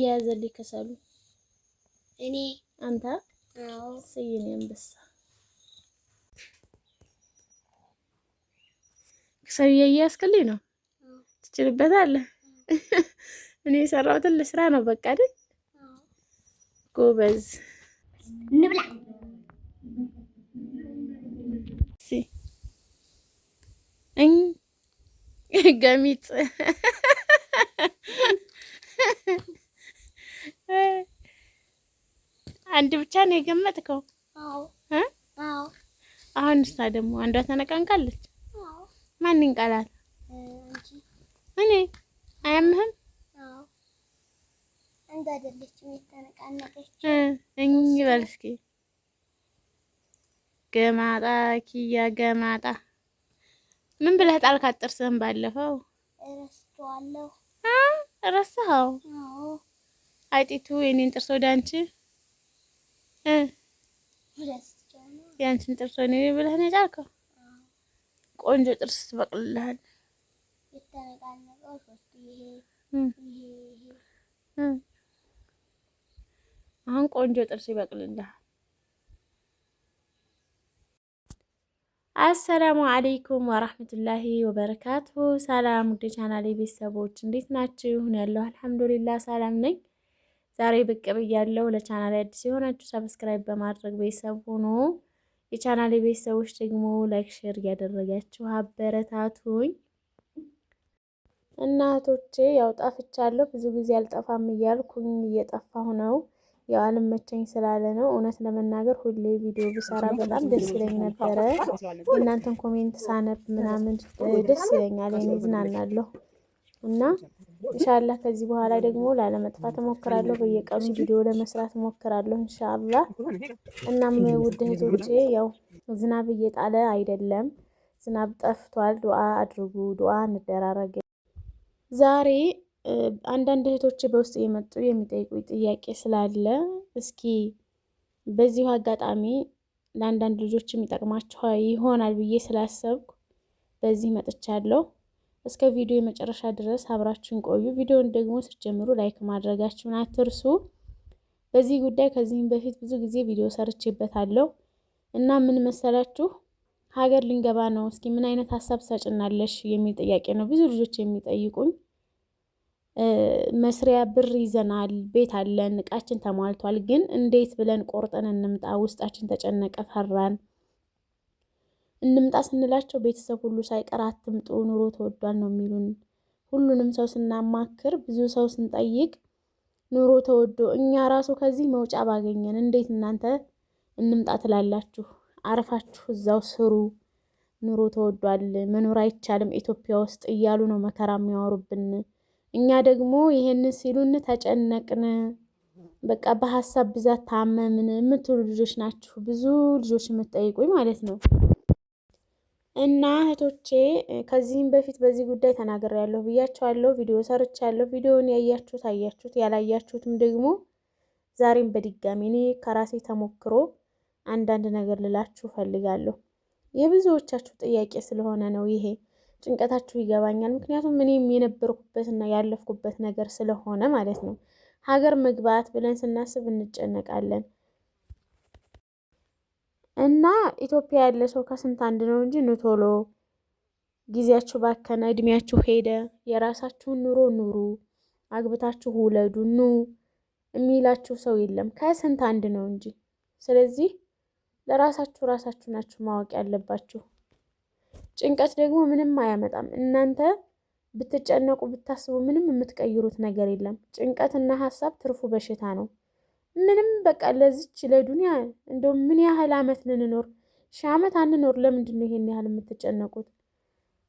የያዘልኝ ከሰሉ እኔ አንተ አዎ ሰይኔ አንበሳ ከሰሉ እያያዝክልኝ ነው። ትችልበታለህ። እኔ የሰራሁትን ልስራ ነው በቃ አይደል? ጎበዝ እንብላ። ገሚጥ አንድ ብቻ ነው የገመጥከው? አዎ አዎ። አሁን እሷ ደግሞ አንዷ ተነቃንቃለች። ማን ይንቃላል? እኔ አያምህም? አዎ አንተ አይደለችም የተነቃነቀች። በል እስኪ ገማጣ ኪያ ገማጣ። ምን ብለህ ጣልካት ጥርስህን ባለፈው? እረስተዋለሁ። ረሳኸው? አዎ አይጢቱ የኔን ጥርስ ወደ አንቺ ያንቺን ጥርስ ወደ እኔ ብለህ ነው የጣልከው? ቆንጆ ጥርስ ትበቅልልሃል። የተነቃነቀው ይሄ አሁን ቆንጆ ጥርስ ይበቅልልሃል። አሰላሙ አለይኩም ወራህመቱላሂ ወበረካቱ። ሰላም ውድ ቻናሌ ቤተሰቦች እንዴት ናችሁ? ነው ያለው አልሐምዱሊላህ ሰላም ነኝ። ዛሬ ብቅ ብያለሁ። ለቻናሌ አዲስ የሆናችሁ ሰብስክራይብ በማድረግ ቤተሰብ ሁኑ። የቻናሌ ቤተሰቦች ደግሞ ላይክ ሼር እያደረጋችሁ አበረታቱኝ። እናቶቼ ያው ጠፍቻለሁ። ብዙ ጊዜ አልጠፋም እያልኩኝ እየጠፋሁ ነው። ያው አልመቸኝ ስላለ ነው። እውነት ለመናገር ሁሌ ቪዲዮ ብሰራ በጣም ደስ ይለኝ ነበረ። የእናንተን ኮሜንት ሳነብ ምናምን ደስ ይለኛል። እኔ ዝናናለሁ እና ኢንሻአላህ ከዚህ በኋላ ደግሞ ላለመጥፋት እሞክራለሁ። በየቀኑ ቪዲዮ ለመስራት እሞክራለሁ ኢንሻአላህ። እናም ውድ እህቶቼ ያው ዝናብ እየጣለ አይደለም፣ ዝናብ ጠፍቷል። ዱአ አድርጉ፣ ዱአ እንደራረግ። ዛሬ አንዳንድ እህቶች በውስጥ የመጡ የሚጠይቁኝ ጥያቄ ስላለ እስኪ በዚሁ አጋጣሚ ለአንዳንድ ልጆች የሚጠቅማቸው ይሆናል ብዬ ስላሰብኩ በዚህ መጥቻለሁ። እስከ ቪዲዮ የመጨረሻ ድረስ አብራችሁን ቆዩ። ቪዲዮውን ደግሞ ስትጀምሩ ላይክ ማድረጋችሁን አትርሱ። በዚህ ጉዳይ ከዚህም በፊት ብዙ ጊዜ ቪዲዮ ሰርቼበታለሁ እና ምን መሰላችሁ፣ ሀገር ልንገባ ነው፣ እስኪ ምን አይነት ሀሳብ ሰጭናለሽ የሚል ጥያቄ ነው ብዙ ልጆች የሚጠይቁኝ። መስሪያ ብር ይዘናል፣ ቤት አለን፣ እቃችን ተሟልቷል፣ ግን እንዴት ብለን ቆርጠን እንምጣ? ውስጣችን ተጨነቀ፣ ፈራን። እንምጣ ስንላቸው ቤተሰብ ሁሉ ሳይቀር አትምጡ፣ ኑሮ ተወዷል ነው የሚሉን። ሁሉንም ሰው ስናማክር፣ ብዙ ሰው ስንጠይቅ ኑሮ ተወዶ እኛ ራሱ ከዚህ መውጫ ባገኘን እንዴት እናንተ እንምጣ ትላላችሁ? አርፋችሁ እዛው ስሩ፣ ኑሮ ተወዷል፣ መኖር አይቻልም ኢትዮጵያ ውስጥ እያሉ ነው መከራ የሚያወሩብን። እኛ ደግሞ ይሄንን ሲሉን ተጨነቅን፣ በቃ በሀሳብ ብዛት ታመምን የምትሉ ልጆች ናችሁ፣ ብዙ ልጆች የምትጠይቁኝ ማለት ነው። እና እህቶቼ ከዚህም በፊት በዚህ ጉዳይ ተናግሬያለሁ ብያቸዋለሁ፣ ቪዲዮ ሰርቻለሁ። ቪዲዮውን ያያችሁት አያችሁት፣ ያላያችሁትም ደግሞ ዛሬም በድጋሚ እኔ ከራሴ ተሞክሮ አንዳንድ ነገር ልላችሁ ፈልጋለሁ። የብዙዎቻችሁ ጥያቄ ስለሆነ ነው ይሄ። ጭንቀታችሁ ይገባኛል፣ ምክንያቱም እኔም የነበርኩበትና ያለፍኩበት ነገር ስለሆነ ማለት ነው። ሀገር መግባት ብለን ስናስብ እንጨነቃለን። እና ኢትዮጵያ ያለ ሰው ከስንት አንድ ነው እንጂ ኑ ቶሎ፣ ጊዜያችሁ ባከነ፣ እድሜያችሁ ሄደ፣ የራሳችሁን ኑሮ ኑሩ፣ አግብታችሁ ውለዱ ኑ የሚላችሁ ሰው የለም። ከስንት አንድ ነው እንጂ። ስለዚህ ለራሳችሁ ራሳችሁ ናችሁ ማወቅ ያለባችሁ። ጭንቀት ደግሞ ምንም አያመጣም። እናንተ ብትጨነቁ ብታስቡ ምንም የምትቀይሩት ነገር የለም። ጭንቀትና ሀሳብ ትርፉ በሽታ ነው። ምንም በቃ ለዚች ለዱንያ እንደው ምን ያህል አመት ልንኖር? 1000 ዓመት አንኖር። ለምንድን ነው ይሄን ያህል የምትጨነቁት?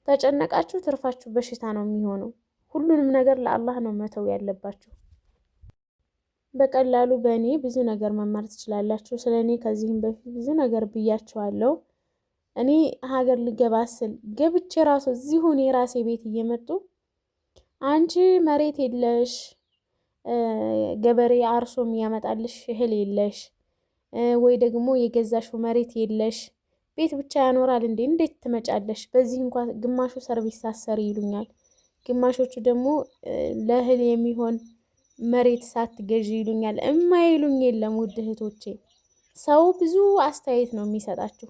ተጨነቃችሁ ትርፋችሁ በሽታ ነው የሚሆነው። ሁሉንም ነገር ለአላህ ነው መተው ያለባችሁ። በቀላሉ በእኔ ብዙ ነገር መማር ትችላላችሁ። ስለኔ ከዚህም በፊት ብዙ ነገር ብያችኋለሁ። እኔ ሀገር ልገባ ስል ገብቼ ራሱ እዚሁ እኔ ራሴ ቤት እየመጡ አንቺ መሬት የለሽ፣ ገበሬ አርሶ የሚያመጣልሽ እህል የለሽ፣ ወይ ደግሞ የገዛሽው መሬት የለሽ፣ ቤት ብቻ ያኖራል እንዴ? እንዴት ትመጫለሽ? በዚህ እንኳን ግማሹ ሰርቪስ ሳሰሪ ይሉኛል፣ ግማሾቹ ደግሞ ለእህል የሚሆን መሬት ሳትገዢ ይሉኛል። እማይሉኝ የለም ውድ እህቶቼ። ሰው ብዙ አስተያየት ነው የሚሰጣችሁ።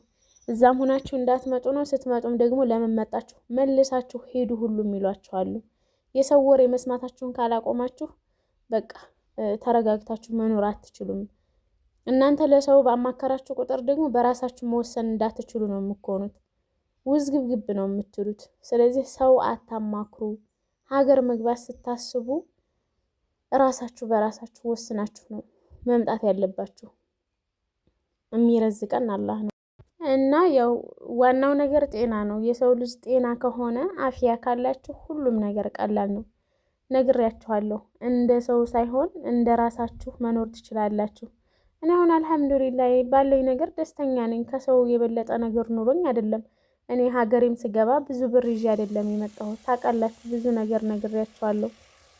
እዛም ሆናችሁ እንዳትመጡ ነው፣ ስትመጡም ደግሞ ለምን መጣችሁ መልሳችሁ ሄዱ ሁሉም ይሏችኋሉ። የሰው ወሬ መስማታችሁን ካላቆማችሁ በቃ ተረጋግታችሁ መኖር አትችሉም። እናንተ ለሰው ባማከራችሁ ቁጥር ደግሞ በራሳችሁ መወሰን እንዳትችሉ ነው የምትሆኑት። ውዝግብግብ ነው የምትሉት። ስለዚህ ሰው አታማክሩ። ሀገር መግባት ስታስቡ ራሳችሁ በራሳችሁ ወስናችሁ ነው መምጣት ያለባችሁ። የሚረዝቀን አላህ ነው እና ያው ዋናው ነገር ጤና ነው። የሰው ልጅ ጤና ከሆነ አፍያ ካላችሁ ሁሉም ነገር ቀላል ነው። ነግሬያችኋለሁ። እንደ ሰው ሳይሆን እንደ ራሳችሁ መኖር ትችላላችሁ። እኔ አሁን አልሐምዱሊላህ ባለኝ ነገር ደስተኛ ነኝ። ከሰው የበለጠ ነገር ኑሮኝ አይደለም። እኔ ሀገሬም ስገባ ብዙ ብር ይዤ አይደለም የመጣሁት። ታውቃላችሁ፣ ብዙ ነገር ነግሬያችኋለሁ።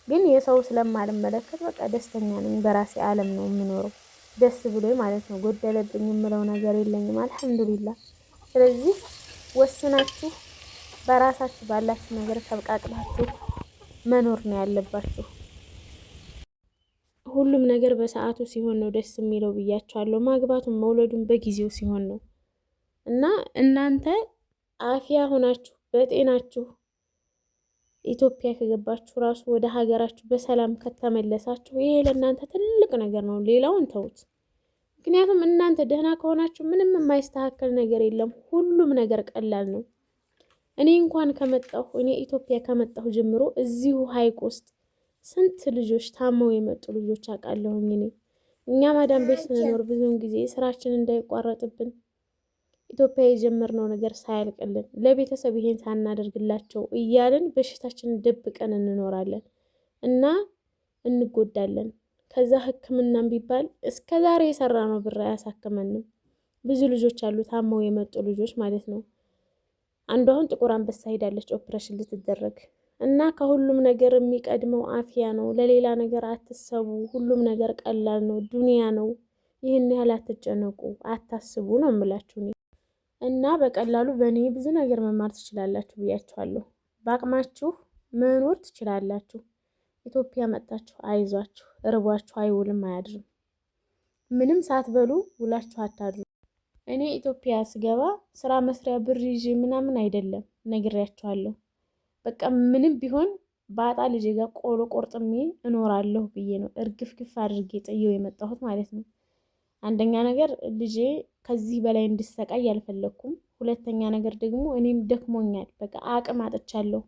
ግን የሰው ስለማልመለከት በቃ ደስተኛ ነኝ። በራሴ ዓለም ነው የምኖረው፣ ደስ ብሎኝ ማለት ነው። ጎደለብኝ የምለው ነገር የለኝም አልሐምዱሊላህ። ስለዚህ ወስናችሁ በራሳችሁ ባላችሁ ነገር ተብቃቅላችሁ መኖር ነው ያለባችሁ። ሁሉም ነገር በሰዓቱ ሲሆን ነው ደስ የሚለው ብያችኋለሁ። ማግባቱም መውለዱም በጊዜው ሲሆን ነው እና እናንተ አፍያ ሆናችሁ በጤናችሁ ኢትዮጵያ ከገባችሁ ራሱ ወደ ሀገራችሁ በሰላም ከተመለሳችሁ ይሄ ለእናንተ ትልቅ ነገር ነው። ሌላውን ተውት። ምክንያቱም እናንተ ደህና ከሆናችሁ ምንም የማይስተካከል ነገር የለም። ሁሉም ነገር ቀላል ነው። እኔ እንኳን እኔ ኢትዮጵያ ከመጣሁ ጀምሮ እዚሁ ሀይቅ ውስጥ ስንት ልጆች ታመው የመጡ ልጆች አውቃለሁኝ። እኛ ማዳም ቤት ስንኖር ብዙውን ጊዜ ስራችን እንዳይቋረጥብን ኢትዮጵያ የጀመርነው ነገር ሳያልቅልን ለቤተሰብ ይሄን ሳናደርግላቸው እያልን በሽታችንን ደብቀን እንኖራለን እና እንጎዳለን። ከዛ ሕክምናም ቢባል እስከ ዛሬ የሰራነው ብር አያሳክመንም። ብዙ ልጆች አሉ ታመው የመጡ ልጆች ማለት ነው። አንዷ አሁን ጥቁር አንበሳ ሄዳለች ኦፕሬሽን ልትደረግ እና ከሁሉም ነገር የሚቀድመው አፍያ ነው። ለሌላ ነገር አትሰቡ። ሁሉም ነገር ቀላል ነው። ዱንያ ነው። ይህን ያህል አትጨነቁ፣ አታስቡ ነው የምላችሁ እና በቀላሉ በእኔ ብዙ ነገር መማር ትችላላችሁ ብያችኋለሁ። በአቅማችሁ መኖር ትችላላችሁ። ኢትዮጵያ መጣችሁ አይዟችሁ፣ እርቧችሁ አይውልም አያድርም። ምንም ሳትበሉ ውላችሁ አታድሩ። እኔ ኢትዮጵያ ስገባ ስራ መስሪያ ብር ይዤ ምናምን አይደለም፣ ነግሬያችኋለሁ። በቃ ምንም ቢሆን ባጣ ልጄ ጋር ቆሎ ቆርጥሜ እኖራለሁ ብዬ ነው እርግፍግፍ አድርጌ ጥዬው የመጣሁት ማለት ነው። አንደኛ ነገር ልጄ ከዚህ በላይ እንድሰቃይ አልፈለኩም። ሁለተኛ ነገር ደግሞ እኔም ደክሞኛል፣ በቃ አቅም አጥቻለሁ።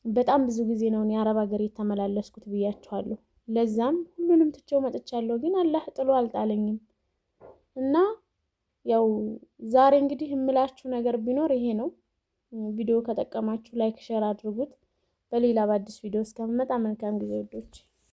በጣም ብዙ ጊዜ ነው እኔ አረብ ሀገር የተመላለስኩት ብያችኋለሁ። ለዛም ሁሉንም ትቼው መጥቻለሁ። ግን አላህ ጥሎ አልጣለኝም እና ያው ዛሬ እንግዲህ የምላችሁ ነገር ቢኖር ይሄ ነው። ቪዲዮ ከጠቀማችሁ ላይክ፣ ሼር አድርጉት። በሌላ በአዲስ ቪዲዮ እስከምመጣ መልካም ጊዜ ወዶች